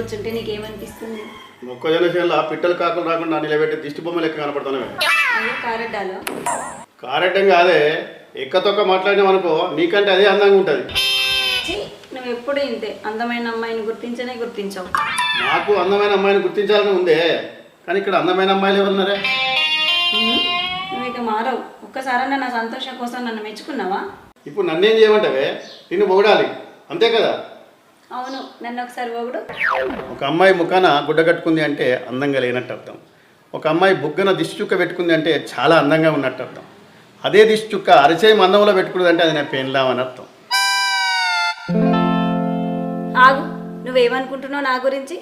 కూర్చుంటే నీకేమనిపిస్తుంది? మొక్కజొన్న చేనులో పిట్టలు కాకులు రాకుండా నిలబెట్టి దిష్టి బొమ్మ లెక్క కనపడుతున్నావే. అయ్యో కారెడ్డాలో కారెడ్డం కాదే, ఎక్కతొక్క మాట్లాడినామనుకో నీకంటే అదే అందంగా ఉంటుంది. ఛీ, నువ్వు ఎప్పుడు ఇంతే. అందమైన అమ్మాయిని గుర్తించనే గుర్తించావు. నాకు అందమైన అమ్మాయిని గుర్తించాలని ఉందే, కానీ ఇక్కడ అందమైన అమ్మాయిలు ఎవరున్నారే? నువ్వు ఇక మారవు. ఒక్కసారన్నా నా సంతోషం కోసం నన్ను మెచ్చుకున్నావా? ఇప్పుడు నన్నేం చేయమంటావే? నిన్ను పొగడాలి అంతే కదా. అవును, నన్ను ఒకసారి పొగుడు. ఒక అమ్మాయి ముఖాన గుడ్డ కట్టుకుంది అంటే అందంగా లేనట్టు అర్థం. ఒక అమ్మాయి బుగ్గన దిష్టి చుక్క పెట్టుకుంది అంటే చాలా అందంగా ఉన్నట్టు అర్థం. అదే దిష్టి చుక్క అరచేయి మందంలో పెట్టుకున్నది అంటే అది నా పెన్లామని అర్థం. ఆగు, నువ్వేమనుకుంటున్నావు నా గురించి?